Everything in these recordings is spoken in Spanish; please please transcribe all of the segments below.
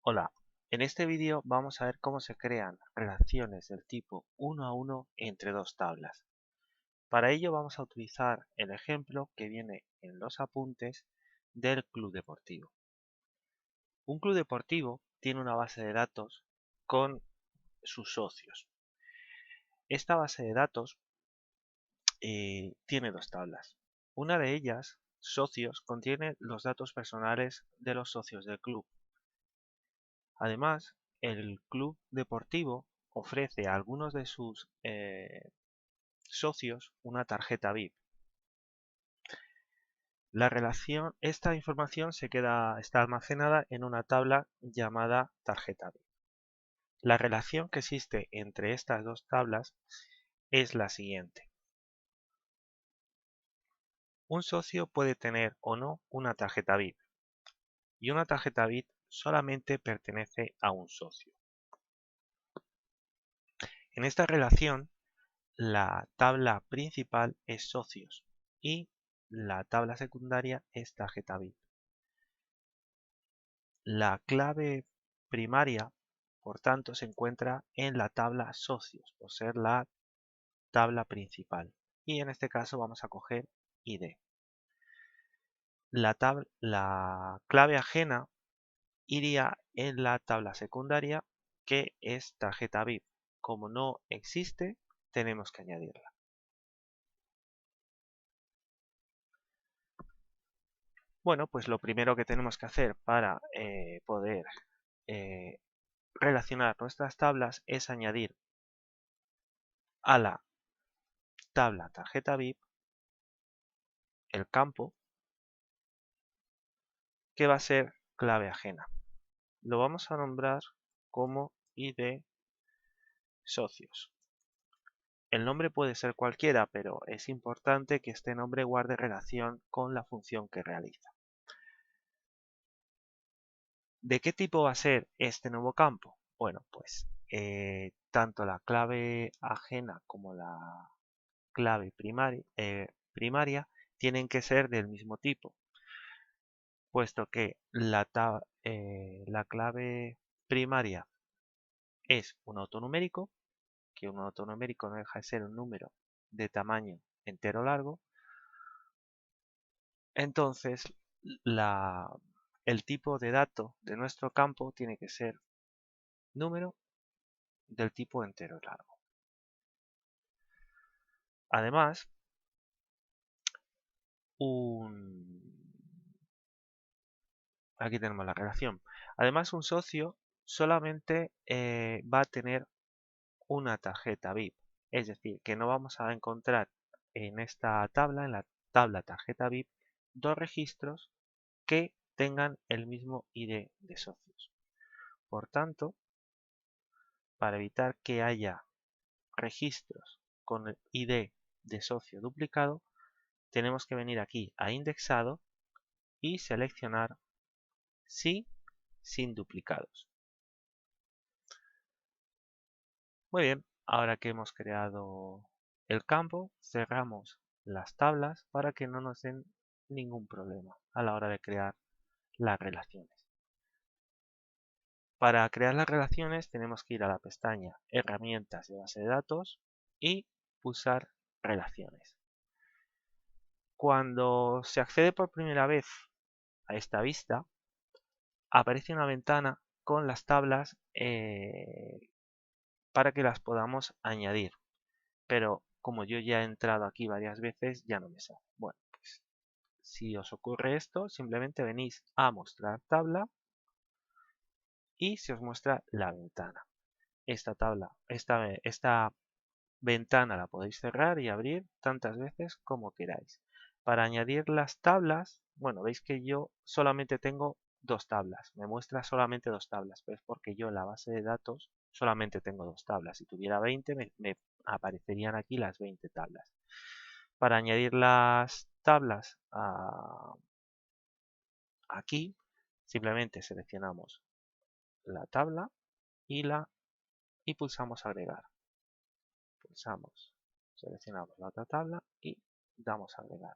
Hola, en este vídeo vamos a ver cómo se crean relaciones del tipo 1 a 1 entre dos tablas. Para ello vamos a utilizar el ejemplo que viene en los apuntes del club deportivo. Un club deportivo tiene una base de datos con sus socios. Esta base de datos tiene dos tablas. Una de ellas, socios, contiene los datos personales de los socios del club. Además, el club deportivo ofrece a algunos de sus socios una tarjeta VIP. Esta información está almacenada en una tabla llamada tarjeta VIP. La relación que existe entre estas dos tablas es la siguiente. Un socio puede tener o no una tarjeta VIP, y una tarjeta VIP solamente pertenece a un socio. En esta relación, la tabla principal es socios y la tabla secundaria es tarjeta VIP. La clave primaria, por tanto, se encuentra en la tabla socios, por ser la tabla principal. Y en este caso vamos a coger ID. La clave ajena iría en la tabla secundaria, que es tarjeta VIP. Como no existe, tenemos que añadirla. Bueno, pues lo primero que tenemos que hacer para poder relacionar nuestras tablas es añadir a la tabla tarjeta VIP el campo que va a ser clave ajena. Lo vamos a nombrar como ID socios. El nombre puede ser cualquiera, pero es importante que este nombre guarde relación con la función que realiza. ¿De qué tipo va a ser este nuevo campo? Bueno, pues tanto la clave ajena como la clave primaria tienen que ser del mismo tipo, puesto que la clave primaria es un autonumérico, que un autonumérico no deja de ser un número de tamaño entero largo. Entonces, el tipo de dato de nuestro campo tiene que ser número del tipo entero largo. Además, aquí tenemos la relación. Además, un socio solamente va a tener una tarjeta VIP. Es decir, que no vamos a encontrar en esta tabla, en la tabla tarjeta VIP, dos registros que tengan el mismo ID de socios. Por tanto, para evitar que haya registros con el ID de socio duplicado, tenemos que venir aquí a indexado y seleccionar sí sin duplicados. Muy bien, ahora que hemos creado el campo, cerramos las tablas para que no nos den ningún problema a la hora de crear las relaciones. Para crear las relaciones tenemos que ir a la pestaña Herramientas de base de datos y pulsar Relaciones. Cuando se accede por primera vez a esta vista, aparece una ventana con las tablas para que las podamos añadir. Pero como yo ya he entrado aquí varias veces, ya no me sale. Bueno, pues si os ocurre esto, simplemente venís a mostrar tabla y se os muestra la ventana. Esta ventana la podéis cerrar y abrir tantas veces como queráis. Para añadir las tablas, bueno, veis que yo solamente tengo dos tablas. Me muestra solamente dos tablas, pero es porque yo en la base de datos solamente tengo dos tablas. Si tuviera 20, me aparecerían aquí las 20 tablas. Para añadir las tablas aquí, simplemente seleccionamos la tabla y pulsamos agregar. Seleccionamos la otra tabla y damos a agregar.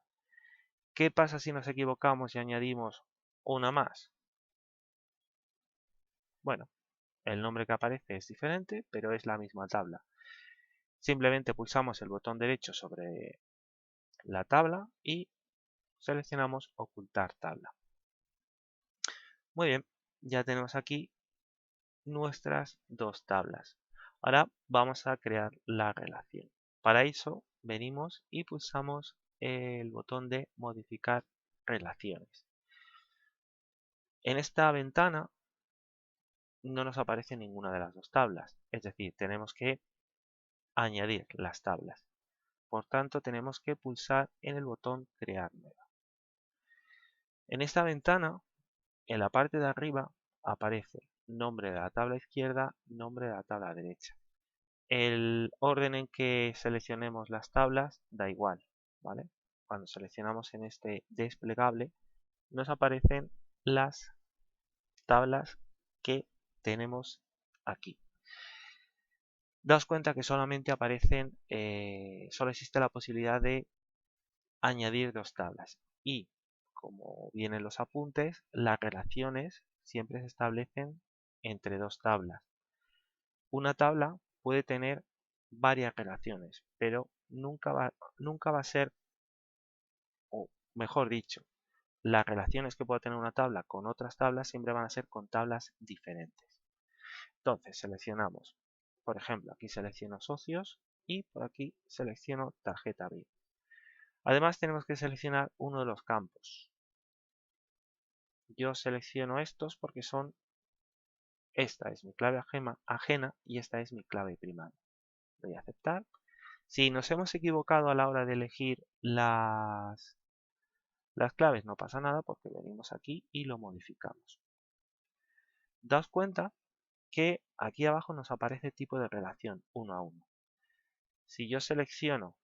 ¿Qué pasa si nos equivocamos y añadimos una más? Bueno, el nombre que aparece es diferente, pero es la misma tabla. Simplemente pulsamos el botón derecho sobre la tabla y seleccionamos ocultar tabla. Muy bien, ya tenemos aquí nuestras dos tablas. Ahora vamos a crear la relación. Para eso venimos y pulsamos el botón de modificar relaciones. En esta ventana no nos aparece ninguna de las dos tablas, es decir, tenemos que añadir las tablas. Por tanto, tenemos que pulsar en el botón crear nueva. En esta ventana, en la parte de arriba, aparece nombre de la tabla izquierda, nombre de la tabla derecha. El orden en que seleccionemos las tablas da igual, ¿vale? Cuando seleccionamos en este desplegable, nos aparecen las tablas que tenemos aquí. Daos cuenta que solamente aparecen, solo existe la posibilidad de añadir dos tablas. Y, como vienen los apuntes, las relaciones siempre se establecen entre dos tablas. Una tabla puede tener varias relaciones, pero nunca va a ser, o mejor dicho, las relaciones que pueda tener una tabla con otras tablas siempre van a ser con tablas diferentes. Entonces seleccionamos, por ejemplo, aquí selecciono socios y por aquí selecciono tarjeta VIP. Además tenemos que seleccionar uno de los campos. Yo selecciono estos porque esta es mi clave ajena y esta es mi clave primaria. Voy a aceptar. Si nos hemos equivocado a la hora de elegir las claves, no pasa nada porque venimos aquí y lo modificamos. Daos cuenta que aquí abajo nos aparece tipo de relación 1 a 1. Si yo selecciono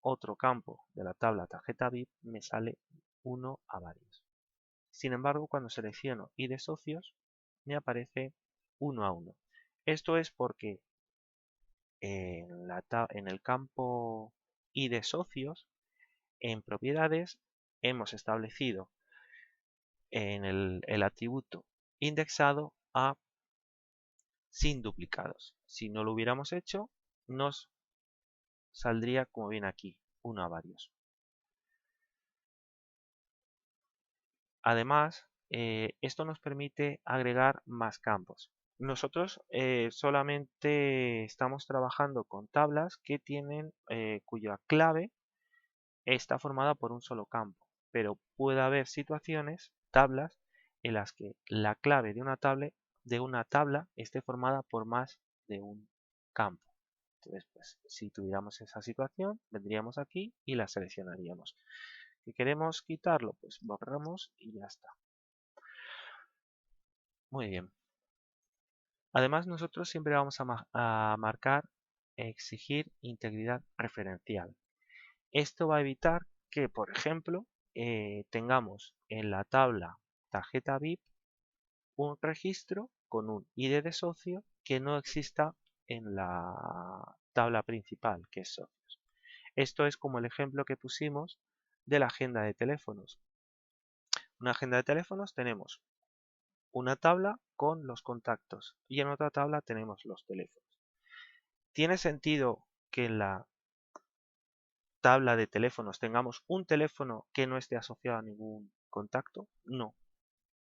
otro campo de la tabla tarjeta VIP, me sale 1 a varios. Sin embargo, cuando selecciono I de socios, me aparece 1 a 1. Esto es porque en el campo I de socios, en propiedades, hemos establecido en el atributo indexado a sin duplicados. Si no lo hubiéramos hecho, nos saldría como viene aquí, 1 a varios. Además, esto nos permite agregar más campos. Nosotros solamente estamos trabajando con tablas que tienen cuya clave está formada por un solo campo, pero puede haber situaciones, tablas, en las que la clave de una tabla esté formada por más de un campo. Entonces, pues, si tuviéramos esa situación, vendríamos aquí y la seleccionaríamos. Si queremos quitarlo, pues borramos y ya está. Muy bien. Además, nosotros siempre vamos a marcar exigir integridad referencial. Esto va a evitar que, por ejemplo, tengamos en la tabla tarjeta VIP un registro con un ID de socio que no exista en la tabla principal, que es socios. Esto es como el ejemplo que pusimos de la agenda de teléfonos. Una agenda de teléfonos tenemos una tabla con los contactos y en otra tabla tenemos los teléfonos. ¿Tiene sentido que en la tabla de teléfonos tengamos un teléfono que no esté asociado a ningún contacto? No.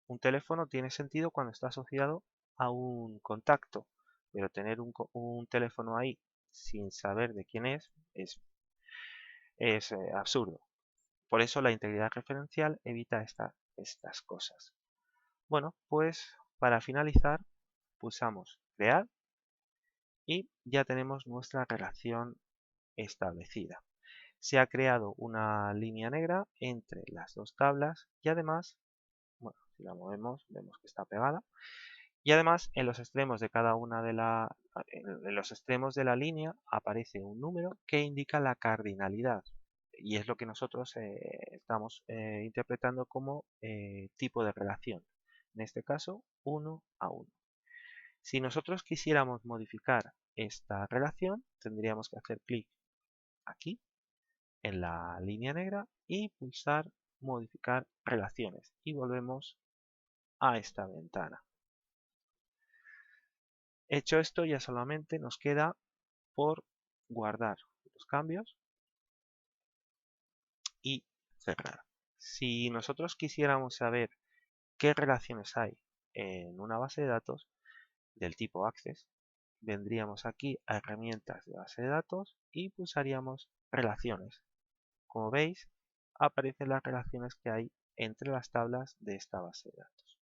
Un teléfono tiene sentido cuando está asociado a un contacto, pero tener un teléfono ahí sin saber de quién es absurdo. Por eso la integridad referencial evita estas cosas. Bueno, pues para finalizar pulsamos crear y ya tenemos nuestra relación establecida. Se ha creado una línea negra entre las dos tablas y además, bueno, si la movemos vemos que está pegada. Y además en los extremos de cada una en los extremos de la línea aparece un número que indica la cardinalidad. Y es lo que nosotros estamos interpretando como tipo de relación. En este caso, 1 a 1. Si nosotros quisiéramos modificar esta relación, tendríamos que hacer clic aquí en la línea negra y pulsar modificar relaciones y volvemos a esta ventana. Hecho esto, ya solamente nos queda por guardar los cambios y cerrar. Si nosotros quisiéramos saber qué relaciones hay en una base de datos del tipo Access, vendríamos aquí a herramientas de base de datos y pulsaríamos relaciones. Como veis, aparecen las relaciones que hay entre las tablas de esta base de datos.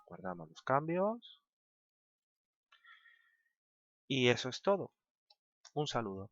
Guardamos los cambios y eso es todo. Un saludo.